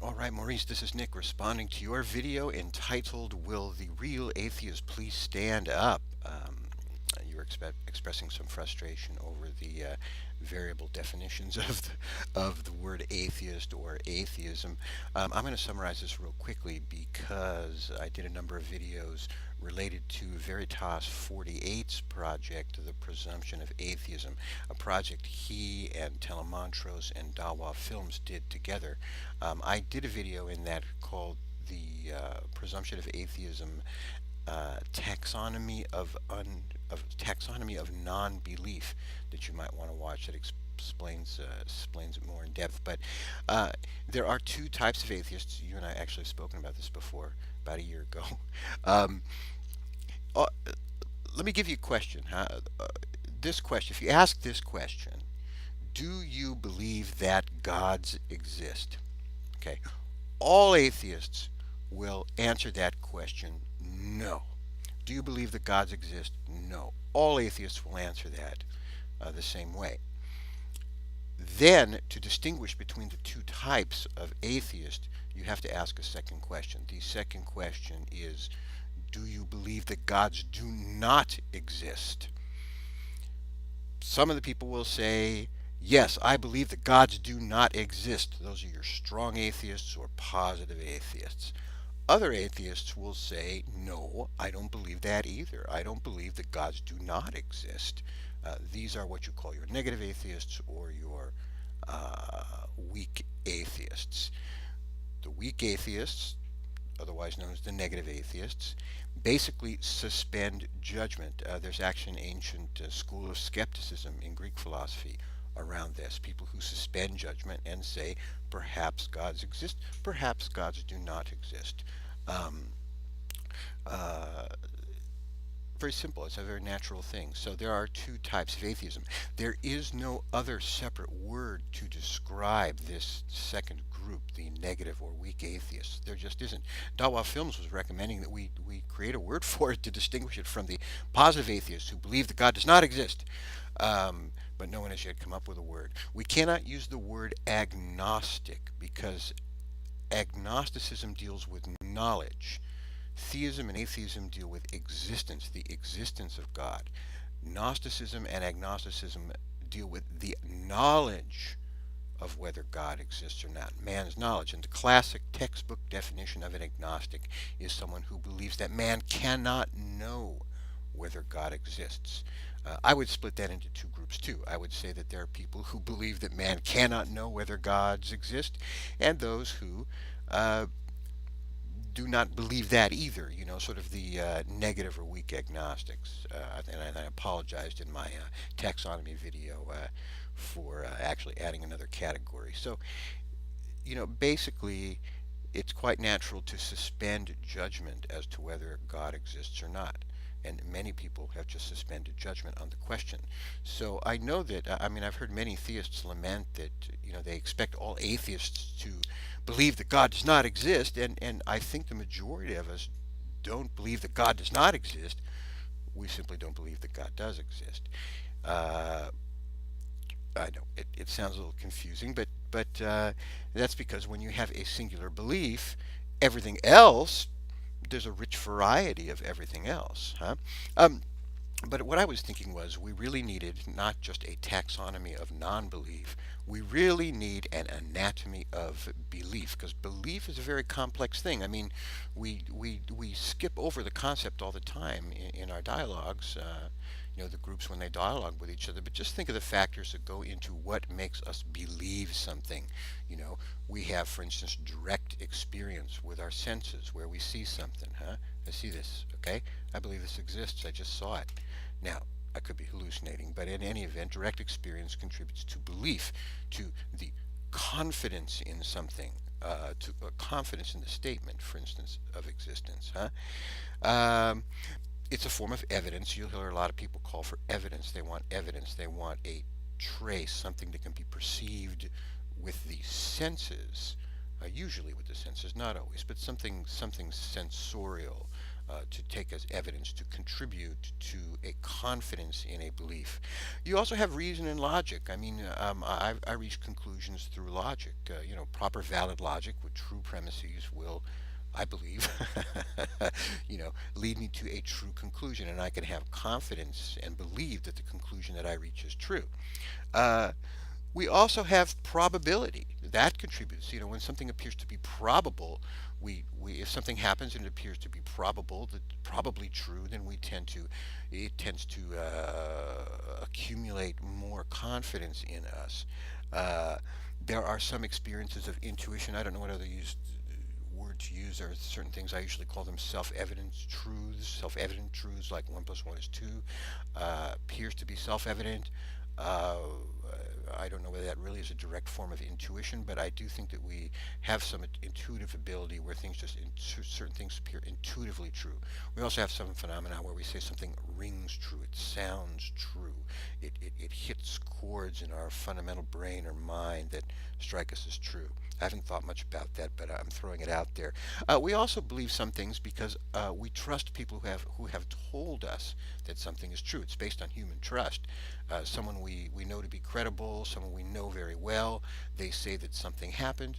All right, Maurice, this is Nick responding to your video entitled, Will the Real Atheist Please Stand Up? You were expressing some frustration over the variable definitions of the word atheist or atheism. I'm going to summarize this real quickly because I did a number of videos related to Veritas 48's project, The Presumption of Atheism, a project he and Telemontrose and Dawa Films did together. I did a video in that called the Presumption of Atheism, taxonomy of non-belief, that you might want to watch. That explains it more in depth. But there are two types of atheists. You and I actually have spoken about this before, about a year ago. Um, uh, Let me give you a question. This question, if you ask this question, do you believe that gods exist? Okay, all atheists will answer that question, no. Do you believe that gods exist? No. All atheists will answer that the same way. Then, to distinguish between the two types of atheist, you have to ask a second question. The second question is, do you believe that gods do not exist? Some of the people will say, yes, I believe that gods do not exist. Those are your strong atheists or positive atheists. Other atheists will say, no, I don't believe that either. I don't believe that gods do not exist. These are what you call your negative atheists or your weak atheists. The weak atheists, otherwise known as the negative atheists, basically suspend judgment. There's actually an ancient school of skepticism in Greek philosophy around this. People who suspend judgment and say, perhaps gods exist, perhaps gods do not exist. Um, uh, Very simple. It's a very natural thing. So there are two types of atheism. There is no other separate word to describe this second group, the negative or weak atheists. There just isn't. Dawa Films was recommending that we create a word for it to distinguish it from the positive atheists who believe that God does not exist. But no one has yet come up with a word. We cannot use the word agnostic because agnosticism deals with knowledge. Theism and atheism deal with existence, the existence of God. Gnosticism and agnosticism deal with the knowledge of whether God exists or not, man's knowledge. And the classic textbook definition of an agnostic is someone who believes that man cannot know whether God exists. I would split that into two groups too. I would say that there are people who believe that man cannot know whether gods exist, and those who do not believe that either, sort of the negative or weak agnostics. And I apologized in my taxonomy video for actually adding another category. So, basically, it's quite natural to suspend judgment as to whether God exists or not. And many people have just suspended judgment on the question. So I know that, I've heard many theists lament that, they expect all atheists to believe that God does not exist. And I think the majority of us don't believe that God does not exist. We simply don't believe that God does exist. Uh, I know it sounds a little confusing, but that's because when you have a singular belief, everything else, there's a rich variety of everything else, huh? Um, but what I was thinking was we really needed not just a taxonomy of non-belief, we really need an anatomy of belief, because belief is a very complex thing. I mean, we skip over the concept all the time in our dialogues, the groups when they dialogue with each other, but just think of the factors that go into what makes us believe something. We have, for instance, direct experience with our senses where we see something, huh? I see this, okay? I believe this exists. I just saw it. Now, I could be hallucinating, but in any event, direct experience contributes to belief, to the confidence in something, to confidence in the statement, for instance, of existence, huh? Um, it's a form of evidence. You'll hear a lot of people call for evidence. They want evidence. They want a trace, something that can be perceived with the senses, usually with the senses, not always, but something sensorial, to take as evidence to contribute to a confidence in a belief. You also have reason and logic. I mean, I reach conclusions through logic. Proper, valid logic with true premises will, I believe, lead me to a true conclusion, and I can have confidence and believe that the conclusion that I reach is true. Uh, we also have probability that contributes. When something appears to be probable, we if something happens and it appears to be probable, that probably true, then it tends to accumulate more confidence in us. Uh, there are some experiences of intuition. I don't know what other word to use. There are certain things, I usually call them self-evident truths. Self-evident truths, like 1 + 1 is 2, appears to be self-evident. Uh, I don't know whether that really is a direct form of intuition, but I do think that we have some intuitive ability where certain things appear intuitively true. We also have some phenomena where we say something rings true, it sounds true, it hits chords in our fundamental brain or mind that strike us as true. I haven't thought much about that, but I'm throwing it out there. We also believe some things because we trust people who have told us that something is true. It's based on human trust. Someone we know to be credible, someone we know very well, they say that something happened,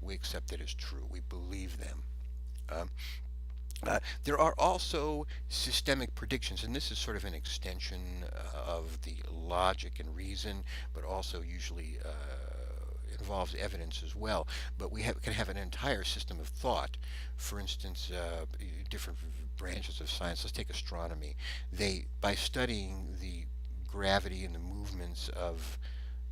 we accept it as true. We believe them. Um, there are also systemic predictions, and this is sort of an extension of the logic and reason, but also usually involves evidence as well. But can have an entire system of thought. For instance, different branches of science. Let's take astronomy. By studying the gravity and the movements of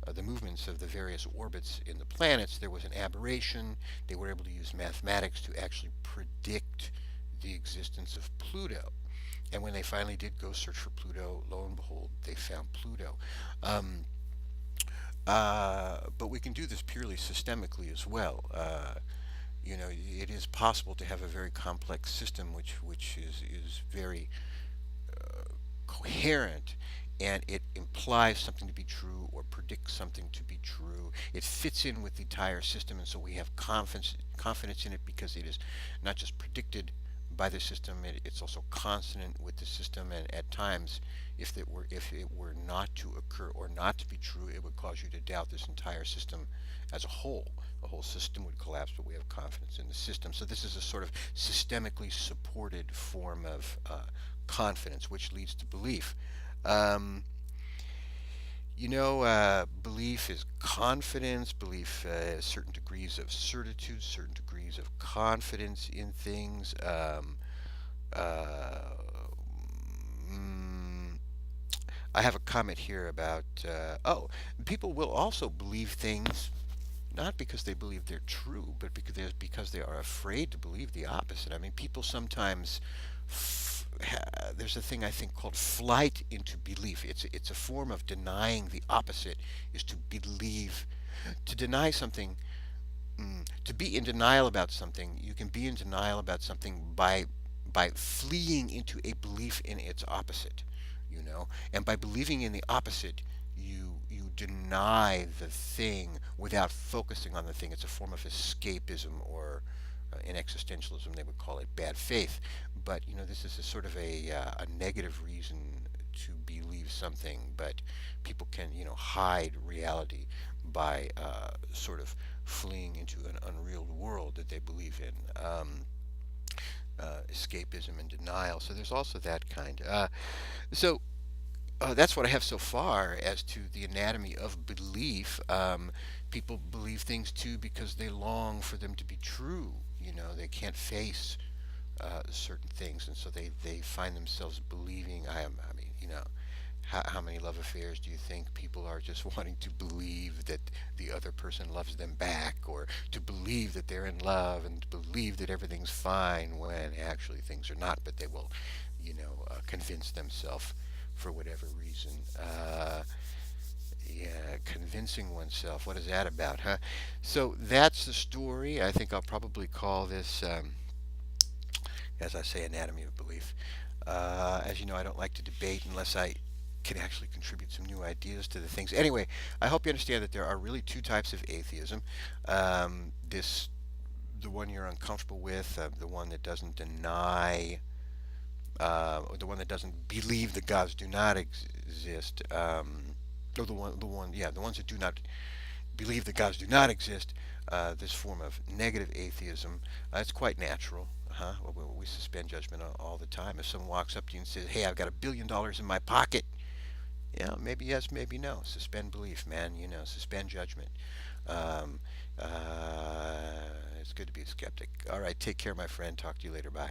the various orbits in the planets, there was an aberration. They were able to use mathematics to actually predict the existence of Pluto. And when they finally did go search for Pluto, lo and behold, they found Pluto. Um, but we can do this purely systemically as well. It is possible to have a very complex system which is very coherent, and it implies something to be true or predicts something to be true. It fits in with the entire system, and so we have confidence in it because it is not just predicted by the system, it's also consonant with the system. And at times, if it were not to occur or not to be true, it would cause you to doubt this entire system as a whole. The whole system would collapse, but we have confidence in the system. So this is a sort of systemically supported form of confidence, which leads to belief. Um, belief is confidence. Belief, certain degrees of certitude, certain degrees of confidence in things. Uh, mm, I have a comment here about, people will also believe things not because they believe they're true, but because they are afraid to believe the opposite. I mean, people sometimes there's a thing I think called flight into belief. It's a form of denying the opposite, is to believe, to deny something. To be in denial about something, you can be in denial about something by fleeing into a belief in its opposite, and by believing in the opposite, you deny the thing without focusing on the thing. It's a form of escapism, or in existentialism they would call it bad faith. But this is a sort of a negative reason to believe something, but people can hide reality by sort of fleeing into an unreal world that they believe in. Escapism and denial. So there's also that kind. So that's what I have so far as to the anatomy of belief. People believe things too because they long for them to be true. They can't face certain things, and so they find themselves believing. I mean, how many love affairs do you think people are just wanting to believe that the other person loves them back, or to believe that they're in love, and to believe that everything's fine when actually things are not, but they will, convince themselves for whatever reason. Yeah, convincing oneself. What is that about, huh? So that's the story. I think I'll probably call this, as I say, anatomy of belief. As you know, I don't like to debate unless I can actually contribute some new ideas to the things. Anyway, I hope you understand that there are really two types of atheism. The one you're uncomfortable with, the one that doesn't deny or the one that doesn't believe that gods do not exist, or the ones that do not believe that gods do not exist, this form of negative atheism, it's quite natural. We suspend judgment all the time. If someone walks up to you and says, "Hey, I've got $1 billion in my pocket," yeah, maybe yes, maybe no. Suspend belief, man. Suspend judgment. Um, it's good to be a skeptic. All right, take care, my friend. Talk to you later. Bye.